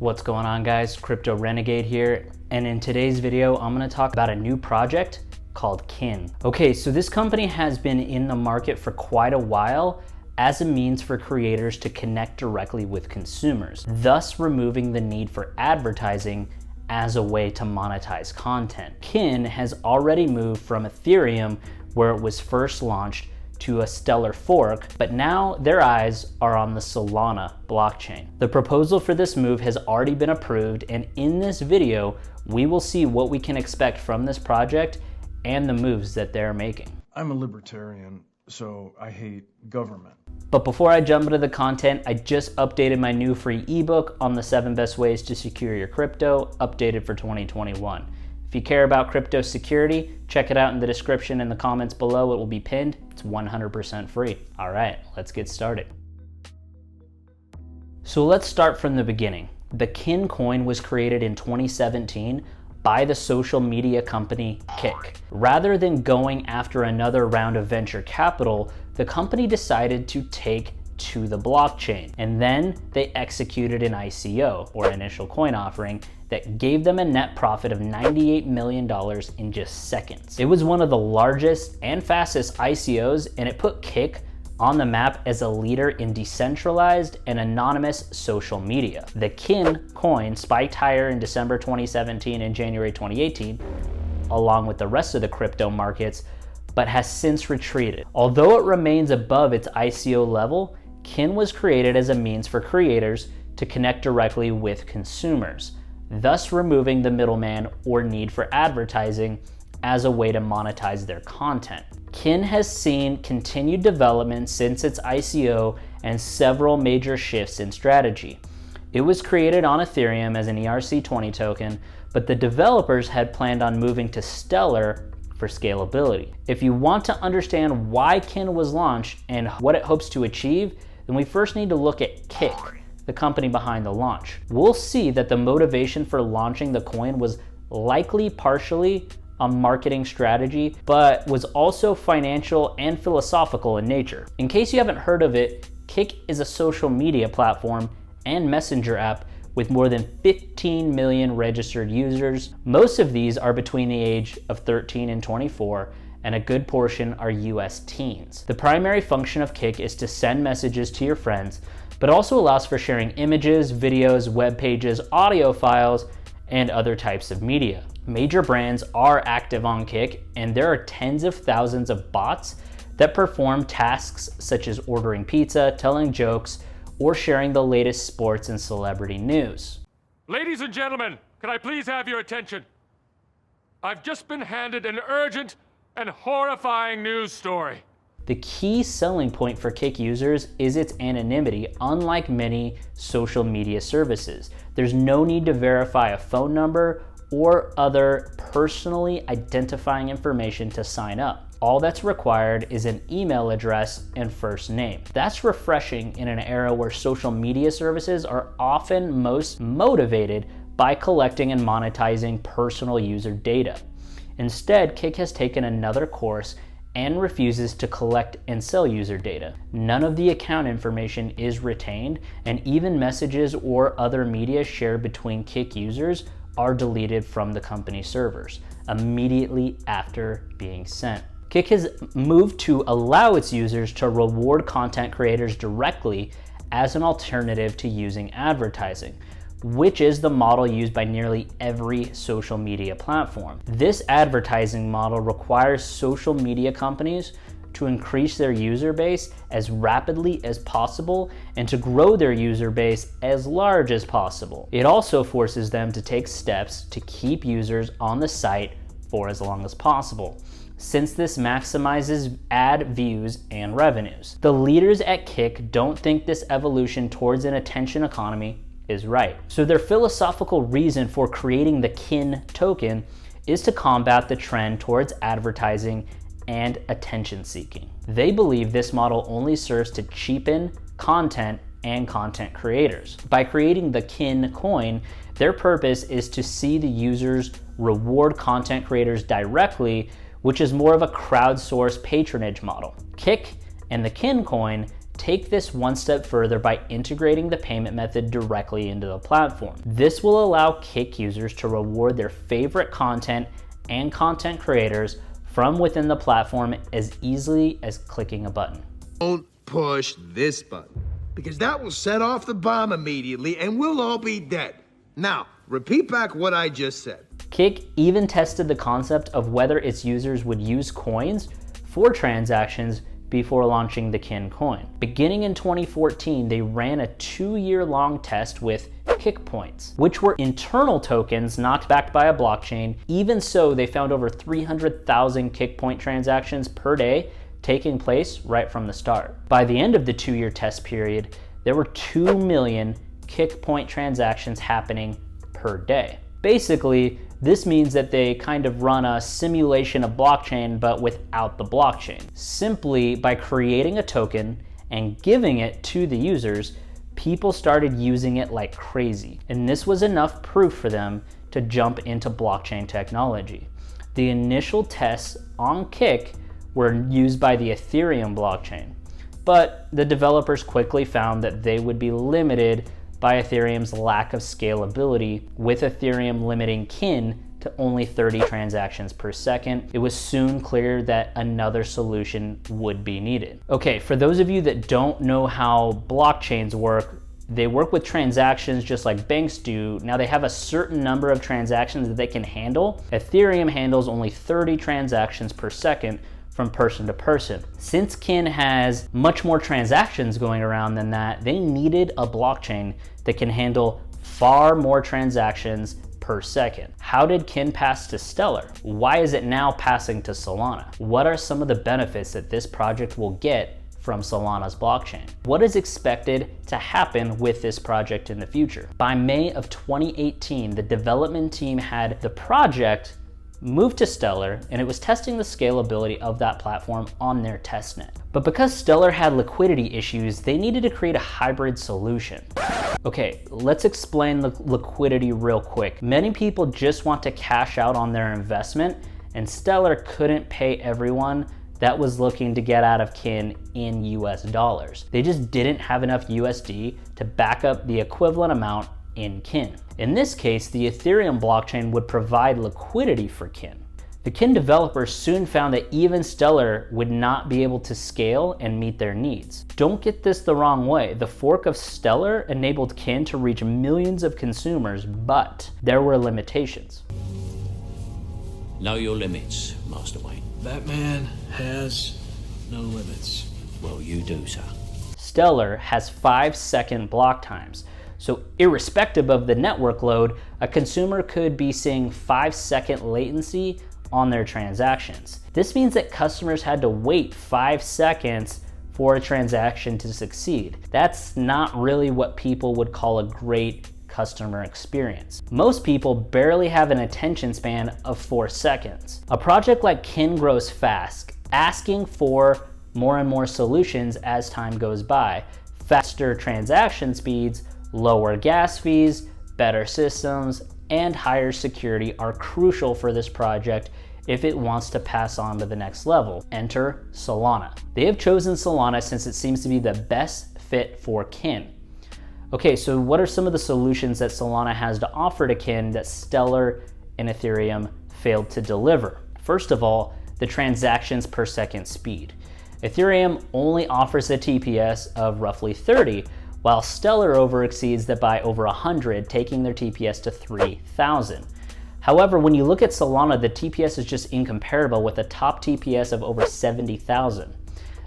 What's going on, guys? Crypto Renegade here, and in today's video I'm going to talk about a new project called Kin. Okay, so this company has been in the market for quite a while as a means for creators to connect directly with consumers, thus removing the need for advertising as a way to monetize content. Kin has already moved from Ethereum, where it was first launched, to a stellar fork, but now their eyes are on the Solana blockchain. The proposal for this move has already been approved, and in this video, we will see what we can expect from this project and the moves that they're making. I'm a libertarian, so I hate government. But before I jump into the content, I just updated my new free ebook on the 7 best ways to secure your crypto, updated for 2021. If you care about crypto security, check it out in the description in the comments below. It will be pinned. It's 100% free. All right, let's get started. So let's start from the beginning. The Kin coin was created in 2017 by the social media company Kik. Rather than going after another round of venture capital, the company decided to take to the blockchain, and then they executed an ICO, or initial coin offering, that gave them a net profit of $98 million in just seconds. It was one of the largest and fastest ICOs, and it put Kik on the map as a leader in decentralized and anonymous social media. The Kin coin spiked higher in December 2017 and January 2018, along with the rest of the crypto markets, but has since retreated. Although it remains above its ICO level, Kin was created as a means for creators to connect directly with consumers, thus removing the middleman or need for advertising as a way to monetize their content. Kin has seen continued development since its ICO and several major shifts in strategy. It was created on Ethereum as an ERC20 token, but the developers had planned on moving to Stellar for scalability. If you want to understand why Kin was launched and what it hopes to achieve, then we first need to look at Kik, the company behind the launch. We'll see that the motivation for launching the coin was likely partially a marketing strategy, but was also financial and philosophical in nature. In case you haven't heard of it, Kik is a social media platform and messenger app with more than 15 million registered users. Most of these are between the age of 13 and 24, and a good portion are US teens. The primary function of Kik is to send messages to your friends, but also allows for sharing images, videos, web pages, audio files, and other types of media. Major brands are active on Kik, and there are tens of thousands of bots that perform tasks such as ordering pizza, telling jokes, or sharing the latest sports and celebrity news. Ladies and gentlemen, can I please have your attention? I've just been handed an urgent and horrifying news story. The key selling point for Kik users is its anonymity, unlike many social media services. There's no need to verify a phone number or other personally identifying information to sign up. All that's required is an email address and first name. That's refreshing in an era where social media services are often most motivated by collecting and monetizing personal user data. Instead, Kik has taken another course and refuses to collect and sell user data. None of the account information is retained, and even messages or other media shared between Kik users are deleted from the company servers immediately after being sent. Kik has moved to allow its users to reward content creators directly as an alternative to using advertising, which is the model used by nearly every social media platform. This advertising model requires social media companies to increase their user base as rapidly as possible and to grow their user base as large as possible. It also forces them to take steps to keep users on the site for as long as possible, since this maximizes ad views and revenues. The leaders at Kik don't think this evolution towards an attention economy is right. So their philosophical reason for creating the Kin token is to combat the trend towards advertising and attention seeking. They believe this model only serves to cheapen content and content creators. By creating the Kin coin, their purpose is to see the users reward content creators directly, which is more of a crowdsourced patronage model. Kik and the Kin coin take this one step further by integrating the payment method directly into the platform. This will allow Kick users to reward their favorite content and content creators from within the platform as easily as clicking a button. Don't push this button, because that will set off the bomb immediately and we'll all be dead. Now, repeat back what I just said. Kick even tested the concept of whether its users would use coins for transactions before launching the Kin coin. Beginning in 2014, they ran a 2-year-long test with Kick points, which were internal tokens not backed by a blockchain. Even so, they found over 300,000 Kick point transactions per day taking place right from the start. By the end of the 2-year test period, there were 2 million Kick point transactions happening per day. Basically, this means that they kind of run a simulation of blockchain, but without the blockchain. Simply by creating a token and giving it to the users, people started using it like crazy. And this was enough proof for them to jump into blockchain technology. The initial tests on Kick were used by the Ethereum blockchain, but the developers quickly found that they would be limited by Ethereum's lack of scalability, with Ethereum limiting Kin to only 30 transactions per second. It was soon clear that another solution would be needed. Okay, for those of you that don't know how blockchains work, they work with transactions just like banks do. Now they have a certain number of transactions that they can handle. Ethereum handles only 30 transactions per second from person to person. Since Kin has much more transactions going around than that, they needed a blockchain that can handle far more transactions per second. How did Kin pass to Stellar? Why is it now passing to Solana? What are some of the benefits that this project will get from Solana's blockchain? What is expected to happen with this project in the future? By May of 2018, the development team had the project moved to Stellar, and it was testing the scalability of that platform on their testnet. But because Stellar had liquidity issues, they needed to create a hybrid solution. Okay, let's explain the liquidity real quick. Many people just want to cash out on their investment, and Stellar couldn't pay everyone that was looking to get out of Kin in US dollars. They just didn't have enough USD to back up the equivalent amount in Kin. In this case, the Ethereum blockchain would provide liquidity for Kin. The Kin developers soon found that even Stellar would not be able to scale and meet their needs. Don't get this the wrong way. The fork of Stellar enabled Kin to reach millions of consumers, but there were limitations. Know your limits, Master Wayne. That man has no limits. Well, you do, sir. Stellar has 5-second block times. So irrespective of the network load, a consumer could be seeing 5-second latency on their transactions. This means that customers had to wait 5 seconds for a transaction to succeed. That's not really what people would call a great customer experience. Most people barely have an attention span of 4 seconds. A project like Kin grows fast, asking for more and more solutions as time goes by. Faster transaction speeds, lower gas fees, better systems, and higher security are crucial for this project if it wants to pass on to the next level. Enter Solana. They have chosen Solana since it seems to be the best fit for Kin. Okay, so what are some of the solutions that Solana has to offer to Kin that Stellar and Ethereum failed to deliver? First of all, the transactions per second speed. Ethereum only offers a TPS of roughly 30, while Stellar overexceeds that by over 100, taking their TPS to 3,000. However, when you look at Solana, the TPS is just incomparable with a top TPS of over 70,000.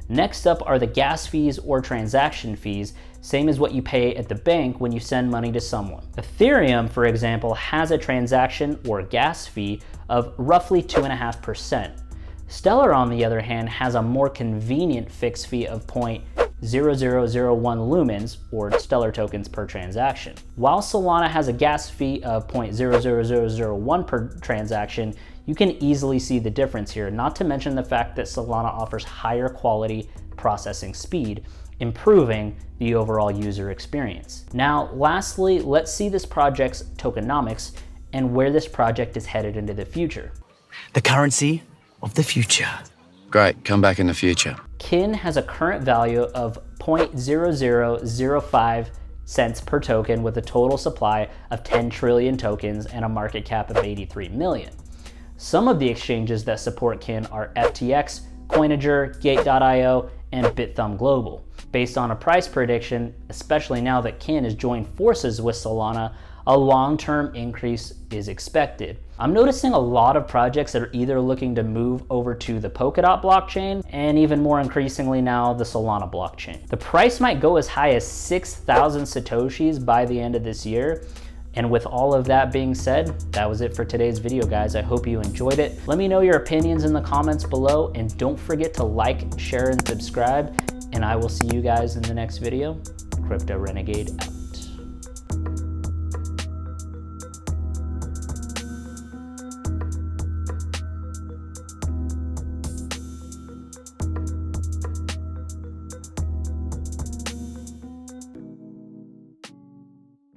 Next up are the gas fees or transaction fees, same as what you pay at the bank when you send money to someone. Ethereum, for example, has a transaction or gas fee of roughly 2.5%. Stellar, on the other hand, has a more convenient fixed fee of 0.0001 lumens, or Stellar tokens per transaction. While Solana has a gas fee of 0.00001 per transaction, you can easily see the difference here, not to mention the fact that Solana offers higher quality processing speed, improving the overall user experience. Now, lastly, let's see this project's tokenomics and where this project is headed into the future. The currency of the future. Great, come back in the future. Kin has a current value of 0.0005 cents per token with a total supply of 10 trillion tokens and a market cap of 83 million. Some of the exchanges that support Kin are FTX, Coinager, Gate.io, and BitThumb Global. Based on a price prediction, especially now that Kin has joined forces with Solana, a long-term increase is expected. I'm noticing a lot of projects that are either looking to move over to the Polkadot blockchain and even more increasingly now the Solana blockchain. The price might go as high as 6,000 Satoshis by the end of this year. And with all of that being said, that was it for today's video, guys. I hope you enjoyed it. Let me know your opinions in the comments below, and don't forget to like, share, and subscribe. And I will see you guys in the next video. Crypto Renegade out.